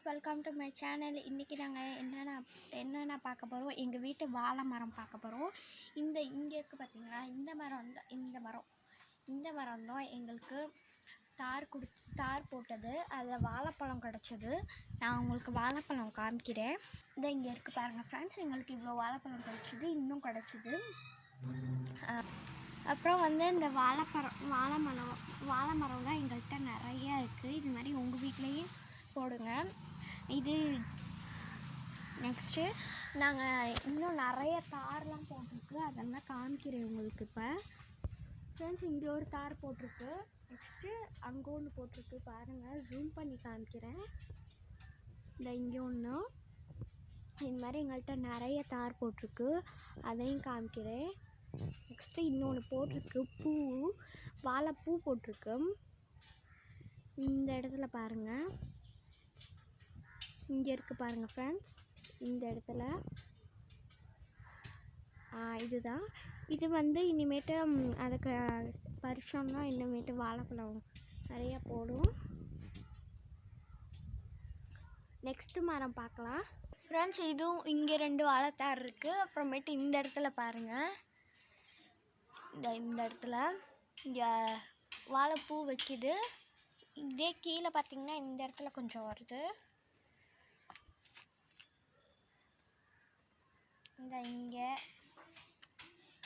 Welcome to my channel. இன்றைக்கி நாங்கள் என்னென்ன பார்க்க போகிறோம், எங்கள் வீட்டு வாழை மரம் பார்க்க போகிறோம். இங்கே இருக்குது பார்த்தீங்களா, இந்த மரம் தான் எங்களுக்கு தார் போட்டது. அதில் வாழைப்பழம் கிடச்சிது. நான் உங்களுக்கு வாழைப்பழம் காமிக்கிறேன். இங்கே இருக்குது பாருங்கள் ஃப்ரெண்ட்ஸ், எங்களுக்கு இவ்வளோ வாழைப்பழம் கிடச்சிது, இன்னும் கிடச்சிது. அப்புறம் இந்த வாழை மரம் தான் எங்கள்கிட்ட நிறையா இருக்குது. இது மாதிரி உங்கள் வீட்லேயே போடுங்க. இது நெக்ஸ்ட்டு நாங்கள் இன்னும் நிறைய தார்லாம் போட்டிருக்கு, அதெல்லாம் காமிக்கிறேன் உங்களுக்கு. இப்போ ஃப்ரெண்ட்ஸ், இங்கே ஒரு தார் போட்டிருக்கு. நெக்ஸ்ட்டு அங்கே ஒன்று போட்டிருக்கு பாருங்கள், ஜூம் பண்ணி காமிக்கிறேன். இங்கே ஒன்று. இது மாதிரி எங்கள்கிட்ட நிறைய தார் போட்டிருக்கு, அதையும் காமிக்கிறேன். நெக்ஸ்ட்டு இன்னொன்று போட்டிருக்கு, வாழைப்பூ போட்டிருக்கு. இந்த இடத்துல பாருங்கள், இங்கே இருக்குது பாருங்கள் ஃப்ரெண்ட்ஸ், இந்த இடத்துல இதுதான். இது இனிமேட்டு அதுக்கு பறிச்சோம்னா இனிமேட்டு வாழைப்பழம் நிறையா போடும். நெக்ஸ்ட்டு மரம் பார்க்கலாம் ஃப்ரெண்ட்ஸ். இதுவும் இங்கே 2 வாழைத்தார் இருக்குது. அப்புறமேட்டு இந்த இடத்துல பாருங்கள், இந்த இடத்துல இங்கே வாழைப்பூ வைக்கிது. இதே கீழே பார்த்திங்கன்னா இந்த இடத்துல கொஞ்சம் வருது. இங்கே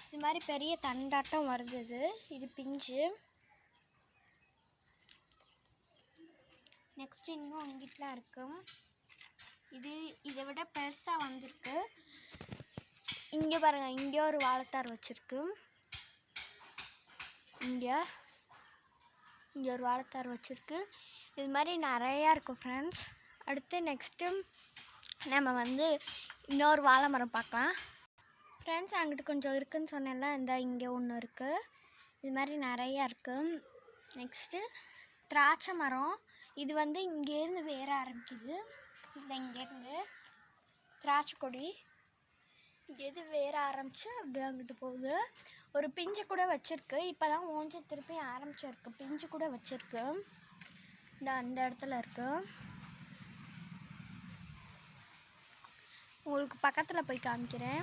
இது மாதிரி பெரிய தண்டாட்டம் வருது. இது பிஞ்சு. நெக்ஸ்ட் இன்னும் இங்கிட்டலாம் இருக்கும். இதை விட பெருசாக வந்திருக்கு. இங்கே பாருங்கள், இங்கே ஒரு வாழைத்தார் வச்சுருக்கு. இங்கே ஒரு வாழைத்தார் வச்சுருக்கு. இது மாதிரி நிறையா இருக்கும் ஃப்ரெண்ட்ஸ். அடுத்து நெக்ஸ்ட்டு நம்ம இன்னொரு வாழை மரம் பார்க்கலாம் ஃப்ரெண்ட்ஸ். அங்கிட்டு கொஞ்சம் இருக்குதுன்னு சொன்னேன்ல, இங்கே ஒன்று இருக்குது. இது மாதிரி நிறையா இருக்குது. நெக்ஸ்ட்டு திராட்சை மரம். இது இங்கேருந்து வேற ஆரம்பிக்குது. இங்கேருந்து திராட்சை கொடி இங்கேருந்து வேற ஆரம்பித்து அப்படியே அங்கிட்டு போகுது. ஒரு பிஞ்சு கூட வச்சுருக்கு. இப்போ தான் ஓஞ்சி திருப்பி ஆரம்பிச்சிருக்கு. பிஞ்சு கூட வச்சுருக்கு. அந்த இடத்துல இருக்குது. உங்களுக்கு பக்கத்தில் போய் காமிக்கிறேன்.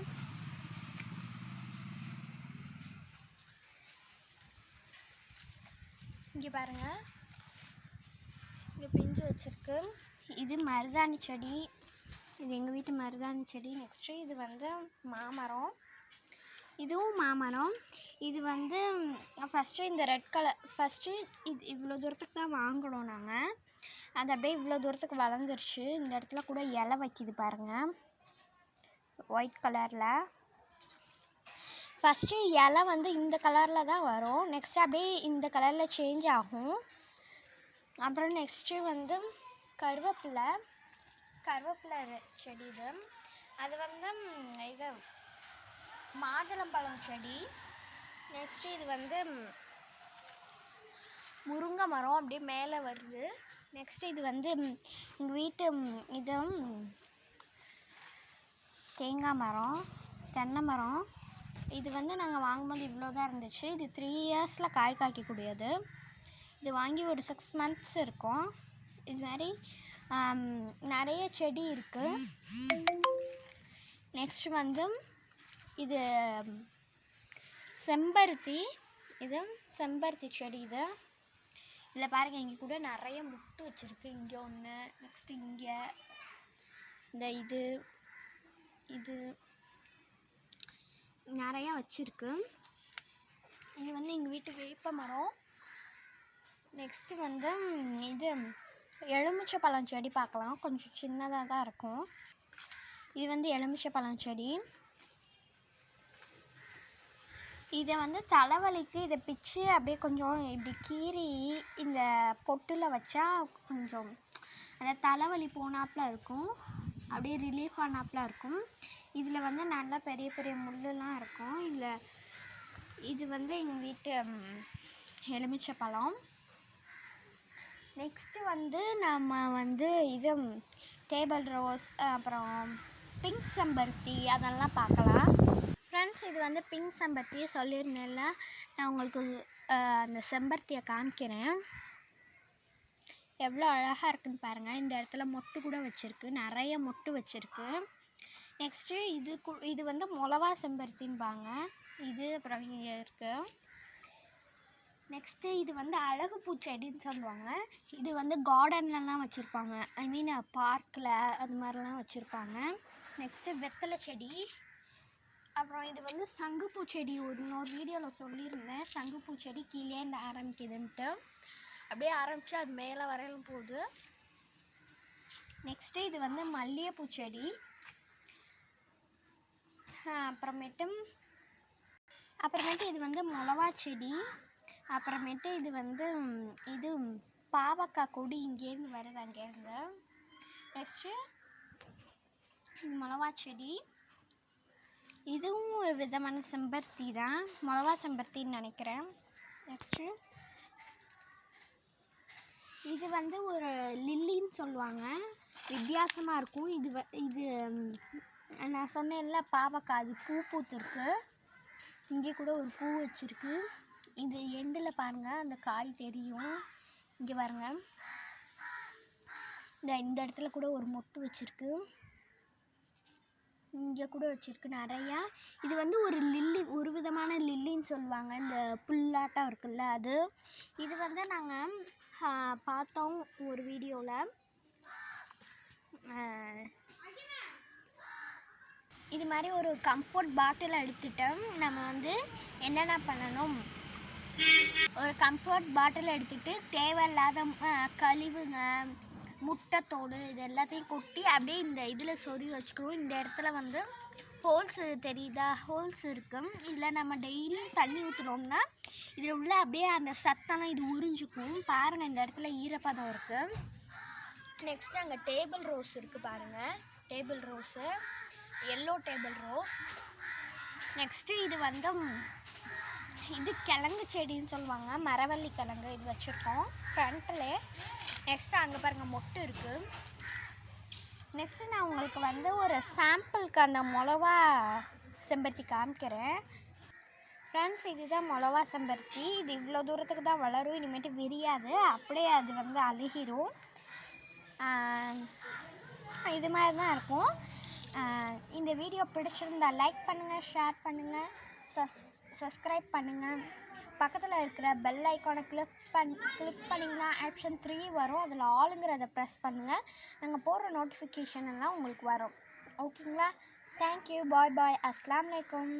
இங்கே பாருங்கள், இங்கே பிஞ்சு வச்சுருக்கு. இது மருதாணி செடி. இது எங்கள் வீட்டு மருதாணி செடி. நெக்ஸ்ட்டு இது மாமரம். இதுவும் மாமரம். இது ஃபஸ்ட்டு இந்த ரெட் கலர் இது இவ்வளோ தூரத்துக்கு தான் வாங்கினோம் நாங்கள். அது அப்படியே இவ்வளோ தூரத்துக்கு வளர்ந்துருச்சு. இந்த இடத்துல கூட இலை வைக்கிது பாருங்கள், ஒயிட் கலரில். ஃபஸ்ட்டு இலை இந்த கலரில் தான் வரும். நெக்ஸ்ட்டு அப்படியே இந்த கலரில் சேஞ்ச் ஆகும். அப்புறம் நெக்ஸ்ட்டு கருவேப்பிலை செடி. இது அது இது மாதுளம்பழம் செடி. நெக்ஸ்ட்டு இது முருங்கை மரம் அப்படியே மேலே வருது. நெக்ஸ்ட்டு இது எங்கள் வீட்டு இது தேங்காய் மரம், தென்னை மரம். இது நாங்கள் வாங்கும்போது இவ்வளோ தான் இருந்துச்சு. இது 3 இயர்ஸில் காய்க்கக்கூடியது. இது வாங்கி ஒரு 6 months இருக்கும். இது மாதிரி நிறைய செடி இருக்குது. நெக்ஸ்ட்டு இது செம்பருத்தி. இது செம்பருத்தி செடி. இதில் பாருங்கள், இங்கே கூட நிறைய முட்டு வச்சுருக்கு. இங்கே ஒன்று, நெக்ஸ்ட்டு இங்கே இது நிறையா வச்சுருக்கு. இது எங்கள் வீட்டு வேப்ப மரம். நெக்ஸ்ட்டு இது எலுமிச்சை பழம் செடி பார்க்கலாம். கொஞ்சம் சின்னதாக தான் இருக்கும். இது எலுமிச்சை பழம் செடி. இதை தலைவலிக்கு இதை பிச்சு அப்படியே கொஞ்சம் இப்படி கீறி இந்த பொட்டில் வச்சா கொஞ்சம் அந்த தலைவலி போனாப்பில் இருக்கும், அப்படியே ரிலீஃப் ஆனாப்பில் இருக்கும். இதில் நல்லா பெரிய பெரிய முள்ளுலாம் இருக்கும். இது எங்கள் வீட்டு எலுமிச்சை பழம். நெக்ஸ்ட்டு நம்ம இது டேபிள் ரோஸ், அப்புறம் பிங்க் செம்பருத்தி, அதெல்லாம் பார்க்கலாம் ஃப்ரெண்ட்ஸ். இது பிங்க் செம்பருத்தி சொல்லியிருந்தேன்ல, நான் உங்களுக்கு அந்த செம்பருத்தியை காமிக்கிறேன். எவ்வளோ அழகாக இருக்குதுன்னு பாருங்கள். இந்த இடத்துல மொட்டு கூட வச்சுருக்கு, நிறைய மொட்டு வச்சுருக்கு. நெக்ஸ்ட்டு இது வந்து மொளவா செம்பருத்தின்பாங்க. இது அப்புறம் இங்கே இருக்குது. நெக்ஸ்ட்டு இது வந்து அழகு பூச்செடின்னு சொல்லுவாங்க. இது வந்து கார்டன்லலாம் வச்சுருப்பாங்க, ஐ மீன் பார்க்கில் அது மாதிரிலாம் வச்சுருப்பாங்க. நெக்ஸ்ட்டு வெத்தலை செடி. அப்புறம் இது வந்து சங்குப்பூ செடி. இன்னொரு வீடியோவில் சொல்லியிருந்தேன், சங்குப்பூ செடி கீழேருந்து ஆரம்பிக்குதுன்ட்டு. அப்படியே ஆரம்பித்து அது மேலே வரையிலும் போகுது. நெக்ஸ்ட்டு இது வந்து மல்லிகைப்பூ செடி. அப்புறமேட்டு இது வந்து மிளவா செடி. அப்புறமேட்டு இது வந்து இது பாவக்காய் கொடி இங்கேருந்து வருது, அங்கேருந்து. நெக்ஸ்ட்டு மிளவா செடி. இதுவும் ஒரு விதமான செம்பருத்தி தான், மிளவா செம்பருத்தின்னு நினைக்கிறேன். நெக்ஸ்ட்டு இது வந்து ஒரு லில்லின்னு சொல்லுவாங்க, வித்தியாசமாக இருக்கும். இது நான் சொன்னேன்ல பாவக்காய், அது பூ பூத்துருக்கு. இங்கே கூட ஒரு பூ வச்சுருக்கு. இது எண்டில் பாருங்கள், அந்த காய் தெரியும். இங்கே பாருங்கள், இந்த இடத்துல கூட ஒரு மொட்டு வச்சுருக்கு. இங்கே கூட வச்சுருக்கு நிறையா. இது வந்து ஒரு லில்லி, ஒரு விதமான லில்லின்னு சொல்லுவாங்க, இந்த புல்லாட்டம் இருக்குல்ல அது. இது வந்து நாங்கள் பார்த்தோம் ஒரு வீடியோவில். இது மாதிரி ஒரு கம்ஃபர்ட் பாட்டில் எடுத்துட்டோம். நம்ம வந்து என்னென்ன பண்ணணும், ஒரு கம்ஃபர்ட் பாட்டில் எடுத்துகிட்டு தேவையில்லாத கழிவுங்க, முட்டைத்தோடு இது எல்லாத்தையும் கொட்டி அப்படியே இந்த இதில் சொருகி வச்சுக்கணும். இந்த இடத்துல வந்து ஹோல்ஸு தெரியுதா, ஹோல்ஸ் இருக்குது. இதில் நம்ம டெய்லியும் தண்ணி ஊற்றுனோம்னா இதில் உள்ள அப்படியே அந்த சத்தெல்லாம் இது உறிஞ்சிக்கும். பாருங்கள், இந்த இடத்துல ஈரப்பதம் இருக்குது. நெக்ஸ்ட்டு அங்கே டேபிள் ரோஸ் இருக்குது பாருங்கள், table rose, yellow table rose. Next இது வந்து இது கிழங்கு செடின்னு சொல்லுவாங்க, மரவள்ளி கிழங்கு. இது வச்சுருக்கோம் ஃப்ரண்ட்டில். நெக்ஸ்ட்டு அங்கே பாருங்கள் மொட்டு இருக்குது. நெக்ஸ்ட்டு நான் உங்களுக்கு வந்து ஒரு சாம்பிளுக்கு அந்த மிளவா செம்பருத்தி காமிக்கிறேன். ஃப்ரெண்ட்ஸ், இதுதான் மிளவா செம்பருத்தி. இது இவ்வளோ தூரத்துக்கு தான் வளரும், இனிமேட்டு விரியாது, அப்படியே அது வந்து அழுகிரும். இது மாதிரி தான் இருக்கும். இந்த வீடியோ பிடிச்சிருந்தா லைக் பண்ணுங்கள், ஷேர் பண்ணுங்கள், சப்ஸ்கிரைப் பண்ணுங்கள். பக்கத்தில் இருக்கிற பெல் ஐக்கானை கிளிக் பண்ணிங்கன்னா ஆப்ஷன் 3 வரும், அதில் ஆளுங்கிறத ப்ரெஸ் பண்ணுங்கள். நாங்கள் போடுற நோட்டிஃபிகேஷன் எல்லாம் உங்களுக்கு வரும். ஓகேங்களா? தேங்க்யூ, பாய் பாய், அஸ்ஸலாமு அலைக்கும்.